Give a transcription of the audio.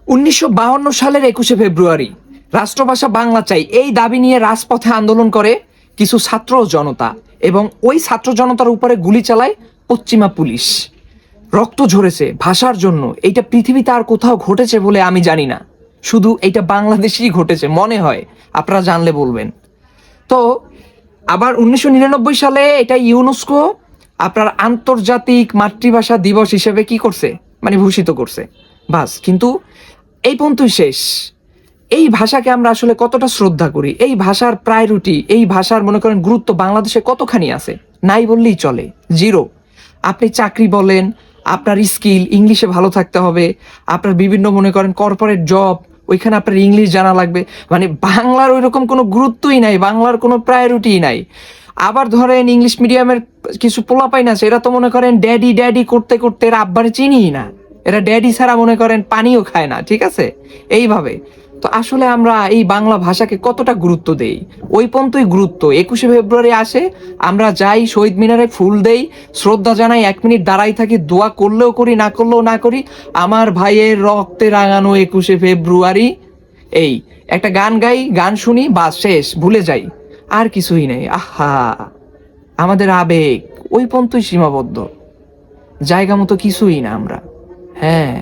1952 সালের 21শে ফেব্রুয়ারি রাষ্ট্রভাষা বাংলা চাই এই দাবি নিয়ে রাজপথে আন্দোলন করে কিছু ছাত্র জনতা, এবং ওই ছাত্র জনতার উপরে গুলি চালায় পশ্চিমা পুলিশ। রক্ত ঝরেছে ভাষার জন্য। এইটা পৃথিবীতে আর কোথাও ঘটেছে বলে আমি জানি না, শুধু এইটা বাংলাদেশেই ঘটেছে মনে হয়। আপনারা জানলে বলবেন। তো আবার 1999 সালে এটা ইউনেস্কো আপনার আন্তর্জাতিক মাতৃভাষা দিবস হিসেবে কি করছে, মানে ভূষিত করছে। বাস, কিন্তু এই পর্যন্তই শেষ। এই ভাষাকে আমরা আসলে কতটা শ্রদ্ধা করি, এই ভাষার প্রায়োরিটি, এই ভাষার মনে করেন গুরুত্ব বাংলাদেশে কতখানি আছে, নাই বললেই চলে, জিরো। আপনি চাকরি বলেন, আপনার স্কিল ইংলিশে ভালো থাকতে হবে, আপনার বিভিন্ন মনে করেন কর্পোরেট জব, ওইখানে আপনার ইংলিশ জানা লাগবে। মানে বাংলার ওইরকম কোনো গুরুত্বই নাই, বাংলার কোনো প্রায়োরিটিই নাই। আবার ধরেন ইংলিশ মিডিয়ামের কিছু পোলাপাইন আছে, এরা তো মনে করেন ড্যাডি ড্যাডি করতে করতে এরা আব্বারে চিনিই না, এরা ড্যাডি ছাড়া মনে করেন পানিও খায় না, ঠিক আছে, এইভাবে। তো আসলে আমরা এই বাংলা ভাষাকে কতটা গুরুত্ব দেই, ওই পর্যন্তই গুরুত্ব। 21শে ফেব্রুয়ারি আসে, আমরা যাই শহীদ মিনারে ফুল দেই, শ্রদ্ধা জানাই, 1 মিনিট দাঁড়াই থাকি, দোয়া করলেও করি, না করলেও না করি। আমার ভাইয়ের রক্তে রাঙানো 21শে ফেব্রুয়ারি, এই একটা গান গাই, গান শুনি, বাস শেষ, ভুলে যাই, আর কিছুই নেই। আহা, আমাদের আবেগ ওই পর্যন্তই সীমাবদ্ধ, জায়গা মতো কিছুই না আমরা। হ্যাঁ।